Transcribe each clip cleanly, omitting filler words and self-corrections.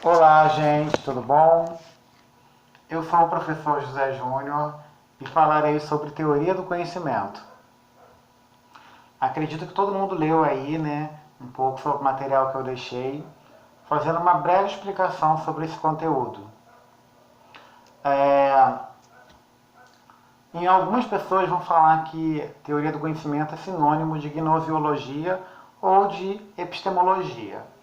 Olá, gente, tudo bom? Eu sou o professor José Júnior e falarei sobre teoria do conhecimento. Acredito que todo mundo leu aí, né, um pouco sobre o material que eu deixei, fazendo uma breve explicação sobre esse conteúdo. Em algumas pessoas vão falar que teoria do conhecimento é sinônimo de gnoseologia ou de epistemologia.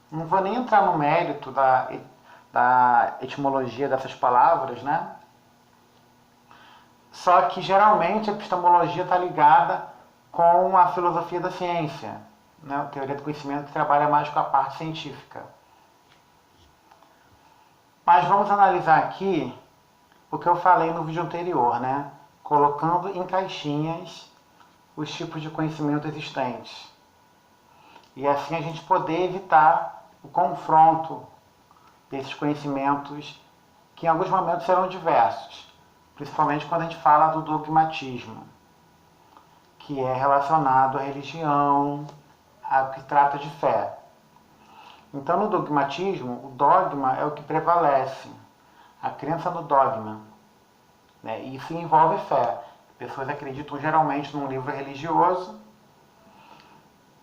Não vou nem entrar no mérito da etimologia dessas palavras, né? Só que geralmente a epistemologia está ligada com a filosofia da ciência, né? A teoria do conhecimento que trabalha mais com a parte científica. Mas vamos analisar aqui o que eu falei no vídeo anterior, né? Colocando em caixinhas os tipos de conhecimento existentes. E assim a gente poder evitar o confronto desses conhecimentos que em alguns momentos serão diversos, principalmente quando a gente fala do dogmatismo, que é relacionado à religião, ao que trata de fé. Então, no dogmatismo, o dogma é o que prevalece, a crença no dogma. Né? E isso envolve fé. Pessoas acreditam geralmente num livro religioso,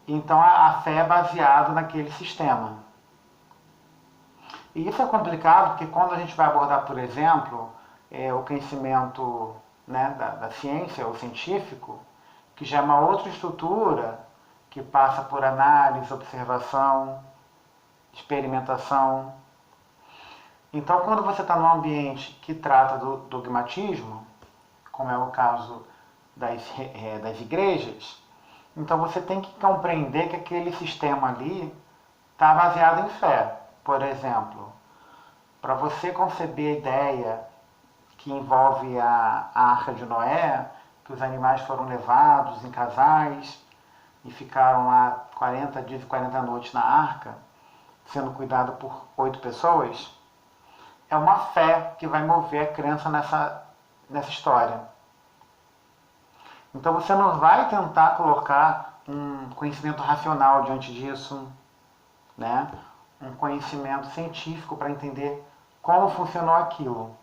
então a fé é baseada naquele sistema. E isso é complicado porque quando a gente vai abordar, por exemplo, o conhecimento, né, da ciência, o científico, que já é uma outra estrutura, que passa por análise, observação, experimentação. Então, quando você está num ambiente que trata do dogmatismo, como é o caso das igrejas, então você tem que compreender que aquele sistema ali está baseado em fé. Por exemplo, para você conceber a ideia que envolve a Arca de Noé, que os animais foram levados em casais e ficaram lá 40 dias e 40 noites na arca, sendo cuidado por 8 pessoas, é uma fé que vai mover a crença nessa história. Então você não vai tentar colocar um conhecimento racional diante disso, né? Um conhecimento científico para entender como funcionou aquilo.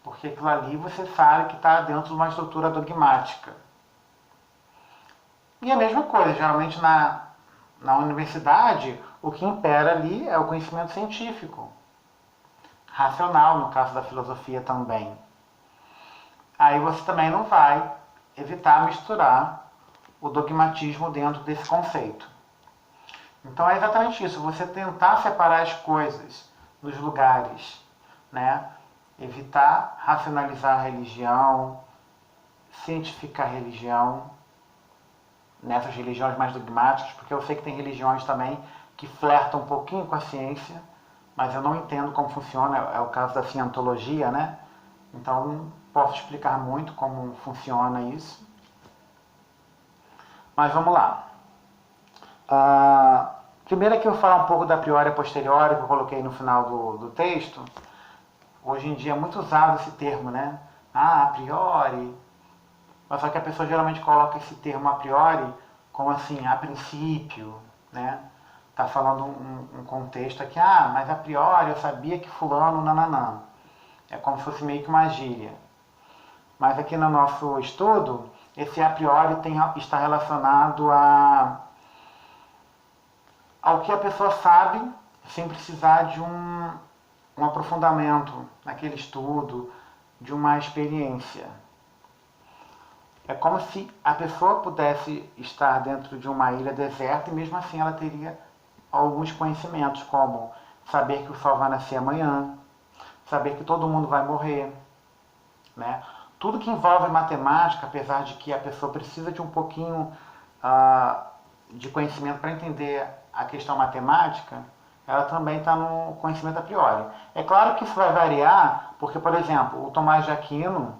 Porque aquilo ali você sabe que está dentro de uma estrutura dogmática. E a mesma coisa, geralmente na universidade, o que impera ali é o conhecimento científico. Racional, no caso da filosofia também. Aí você também não vai evitar misturar o dogmatismo dentro desse conceito. Então é exatamente isso, você tentar separar as coisas dos lugares, né? Evitar racionalizar a religião, cientificar a religião, nessas religiões mais dogmáticas, porque eu sei que tem religiões também que flertam um pouquinho com a ciência, mas eu não entendo como funciona, é o caso da cientologia, né? Então não posso explicar muito como funciona isso. Mas vamos lá. Primeiro aqui eu vou falar um pouco da priori e posteriori, que eu coloquei no final do texto. Hoje em dia é muito usado esse termo, né? A priori. Mas só que a pessoa geralmente coloca esse termo a priori como assim, a princípio, né? Tá falando um contexto aqui, mas a priori eu sabia que fulano, nananã. É como se fosse meio que uma gíria. Mas aqui no nosso estudo, esse a priori está relacionado ao que a pessoa sabe, sem precisar de um aprofundamento naquele estudo, de uma experiência. É como se a pessoa pudesse estar dentro de uma ilha deserta e mesmo assim ela teria alguns conhecimentos, como saber que o sol vai nascer amanhã, saber que todo mundo vai morrer, né? Tudo que envolve matemática, apesar de que a pessoa precisa de um pouquinho de conhecimento para entender a questão matemática, ela também está no conhecimento a priori. É claro que isso vai variar, porque, por exemplo, o Tomás de Aquino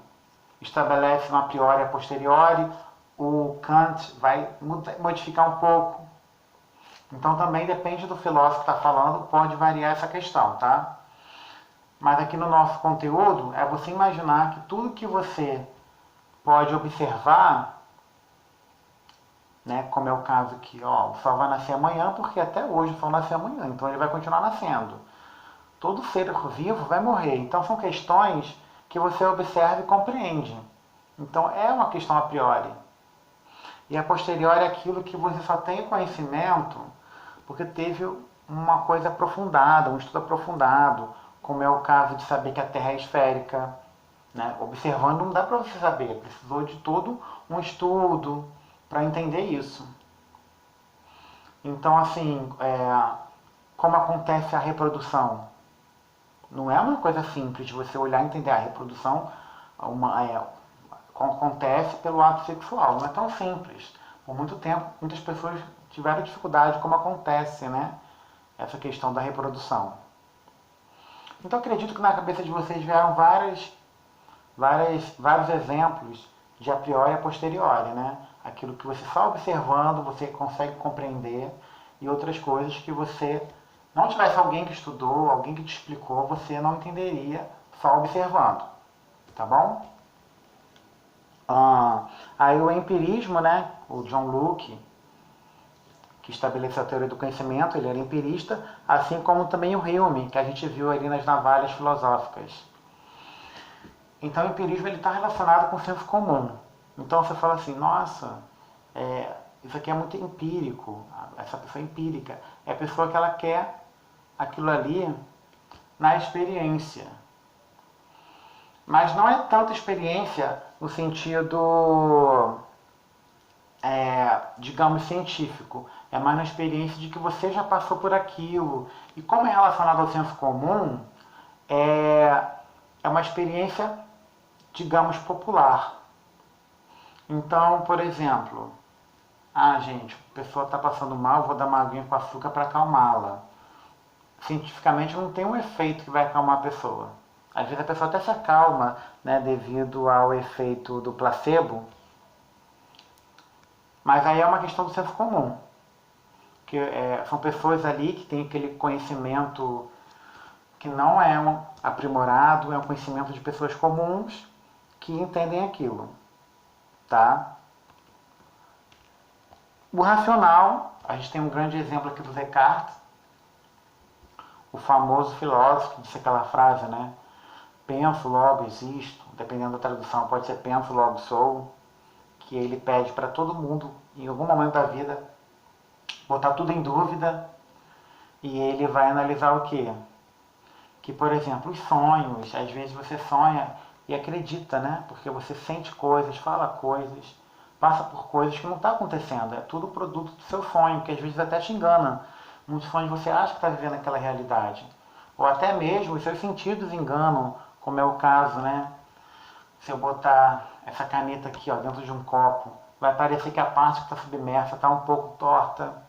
estabelece uma a priori e a posteriori, o Kant vai modificar um pouco. Então também depende do filósofo que está falando, pode variar essa questão, tá? Mas aqui no nosso conteúdo é você imaginar que tudo que você pode observar, né, como é o caso aqui, o sol vai nascer amanhã, porque até hoje o sol nasce amanhã, então ele vai continuar nascendo. todo ser vivo vai morrer. Então são questões que você observa e compreende. Então é uma questão a priori. E a posteriori é aquilo que você só tem conhecimento porque teve uma coisa aprofundada, um estudo aprofundado, como é o caso de saber que a Terra é esférica. Né? Observando não dá para você saber, precisou de todo um estudo para entender isso. Então, assim, como acontece a reprodução? Não é uma coisa simples de você olhar e entender a reprodução acontece pelo ato sexual. Não é tão simples. Por muito tempo, muitas pessoas tiveram dificuldade como acontece, né? Essa questão da reprodução. Então, acredito que na cabeça de vocês vieram vários exemplos de a priori e a posteriori, né? Aquilo que você só observando você consegue compreender e outras coisas que você não tivesse alguém que estudou, alguém que te explicou, você não entenderia só observando, tá bom? Aí o empirismo, né? O John Locke, que estabeleceu a teoria do conhecimento, ele era empirista, assim como também o Hume, que a gente viu ali nas navalhas filosóficas. Então o empirismo está relacionado com o senso comum. Então você fala assim, nossa, isso aqui é muito empírico, essa pessoa é empírica. É a pessoa que ela quer aquilo ali na experiência. Mas não é tanta experiência no sentido, digamos, científico. É mais na experiência de que você já passou por aquilo. E como é relacionado ao senso comum, é uma experiência, digamos, popular. Então, por exemplo, gente, a pessoa está passando mal, vou dar uma aguinha com açúcar para acalmá-la. Cientificamente não tem um efeito que vai acalmar a pessoa. Às vezes a pessoa até se acalma, né, devido ao efeito do placebo, mas aí é uma questão do senso comum. Que são pessoas ali que têm aquele conhecimento que não é aprimorado, é um conhecimento de pessoas comuns que entendem aquilo. Tá? O racional, a gente tem um grande exemplo aqui do Descartes, o famoso filósofo que disse aquela frase, né? Penso, logo existo, dependendo da tradução, pode ser penso, logo sou, que ele pede para todo mundo, em algum momento da vida, botar tudo em dúvida, e ele vai analisar o quê? Que, por exemplo, os sonhos, às vezes você sonha e acredita, né? Porque você sente coisas, fala coisas, passa por coisas que não está acontecendo. É tudo produto do seu sonho, que às vezes até te engana. Muitos sonhos você acha que está vivendo aquela realidade. Ou até mesmo os seus sentidos enganam, como é o caso, né? Se eu botar essa caneta aqui, ó, dentro de um copo, vai parecer que a parte que está submersa está um pouco torta,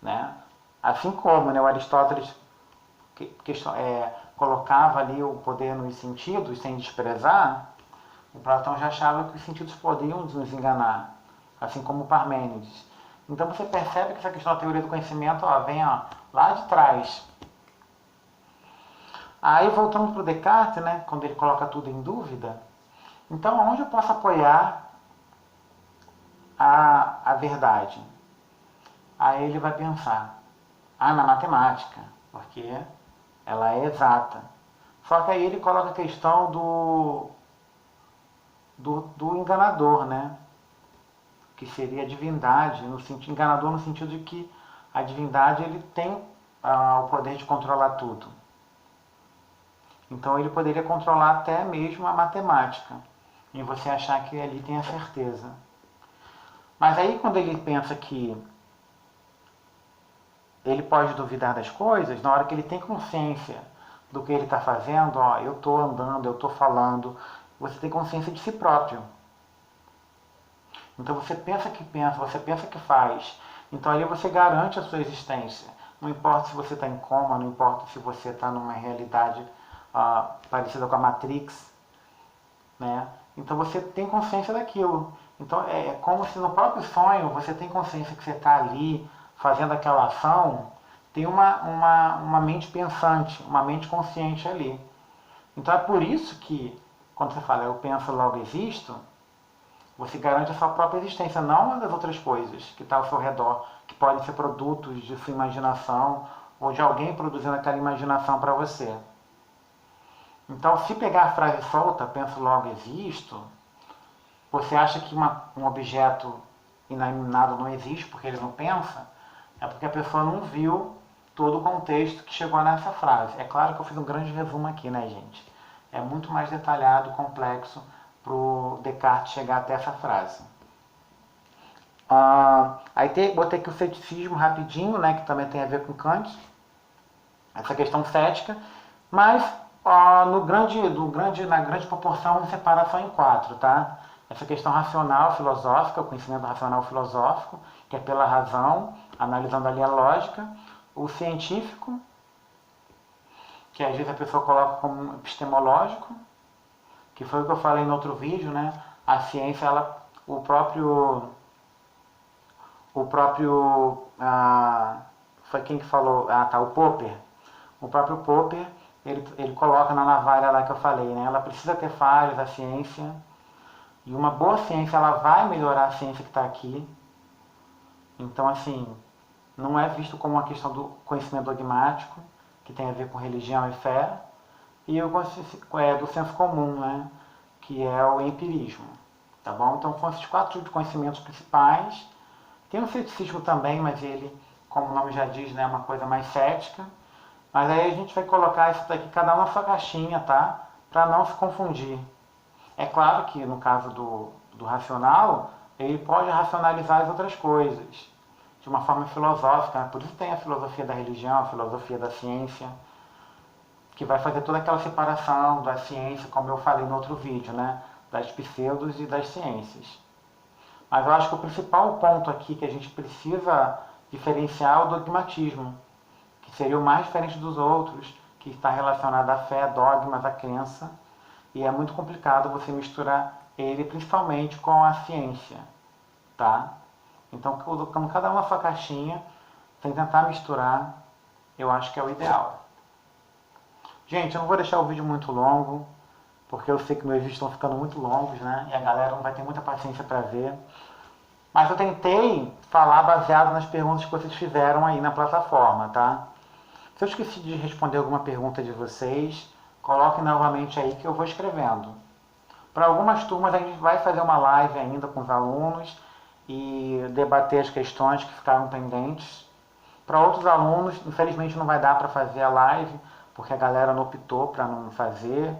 né? Assim como, né, o Aristóteles colocava ali o poder nos sentidos sem desprezar, o Platão já achava que os sentidos podiam nos enganar, assim como o Parmênides. Então você percebe que essa questão da teoria do conhecimento vem lá de trás. Aí voltamos para o Descartes, né, quando ele coloca tudo em dúvida. Então, onde eu posso apoiar a verdade? Aí ele vai pensar, na matemática, porque ela é exata. Só que aí ele coloca a questão do enganador, né? Que seria a divindade, enganador no sentido de que a divindade ele tem o poder de controlar tudo. Então ele poderia controlar até mesmo a matemática, e você achar que ali tem a certeza. Mas aí quando ele pensa que ele pode duvidar das coisas, na hora que ele tem consciência do que ele está fazendo, eu estou andando, eu estou falando, você tem consciência de si próprio. Então você pensa que faz. Então ali você garante a sua existência. Não importa se você está em coma, não importa se você está numa realidade parecida com a Matrix, né? Então você tem consciência daquilo. Então é como se no próprio sonho você tem consciência que você está ali fazendo aquela ação, tem uma mente pensante, uma mente consciente ali. Então é por isso que quando você fala eu penso, logo existo, você garante a sua própria existência, não uma das outras coisas que está ao seu redor, que podem ser produtos de sua imaginação ou de alguém produzindo aquela imaginação para você. Então, se pegar a frase solta, penso logo existo, você acha que um objeto inanimado não existe porque ele não pensa, é porque a pessoa não viu todo o contexto que chegou nessa frase. É claro que eu fiz um grande resumo aqui, né, gente? É muito mais detalhado, complexo, para o Descartes chegar até essa frase. Botei aqui o ceticismo rapidinho, né, que também tem a ver com Kant, essa questão cética, mas na grande proporção vamos separar só em 4, tá? Essa questão racional filosófica, o conhecimento racional filosófico, que é pela razão, analisando ali a lógica, o científico, que às vezes a pessoa coloca como epistemológico, que foi o que eu falei no outro vídeo, né? A ciência, o próprio foi quem que falou? O Popper. O próprio Popper, ele coloca na navalha lá que eu falei, né? Ela precisa ter falhas, a ciência, e uma boa ciência, ela vai melhorar a ciência que está aqui. Então, assim, não é visto como uma questão do conhecimento dogmático, que tem a ver com religião e fé, e do senso comum, né? Que é o empirismo, tá bom? Então, são esses 4 tipos de conhecimentos principais. Tem o ceticismo também, mas ele, como o nome já diz, né, é uma coisa mais cética. Mas aí a gente vai colocar isso daqui, cada um na sua caixinha, tá? Para não se confundir. É claro que no caso do racional, ele pode racionalizar as outras coisas de uma forma filosófica, né? Por isso tem a filosofia da religião, a filosofia da ciência, que vai fazer toda aquela separação da ciência, como eu falei no outro vídeo, né? Das pseudos e das ciências. Mas eu acho que o principal ponto aqui que a gente precisa diferenciar é o dogmatismo, que seria o mais diferente dos outros, que está relacionado à fé, dogmas, à crença, e é muito complicado você misturar ele principalmente com a ciência, tá? Então, colocando cada uma na sua caixinha, sem tentar misturar, eu acho que é o ideal. Gente, eu não vou deixar o vídeo muito longo, porque eu sei que meus vídeos estão ficando muito longos, né? E a galera não vai ter muita paciência para ver. Mas eu tentei falar baseado nas perguntas que vocês fizeram aí na plataforma, tá? Se eu esqueci de responder alguma pergunta de vocês, coloquem novamente aí que eu vou escrevendo. Para algumas turmas a gente vai fazer uma live ainda com os alunos e debater as questões que ficaram pendentes. Para outros alunos, infelizmente não vai dar para fazer a live, porque a galera não optou para não fazer,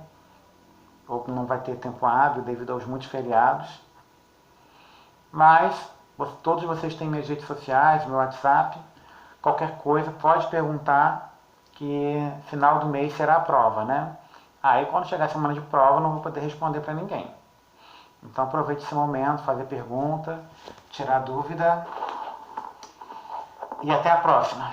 ou não vai ter tempo hábil devido aos muitos feriados. Mas todos vocês têm minhas redes sociais, meu WhatsApp. Qualquer coisa pode perguntar, que final do mês será a prova, né? Aí quando chegar a semana de prova não vou poder responder para ninguém. Então aproveite esse momento, fazer pergunta, tirar dúvida e até a próxima.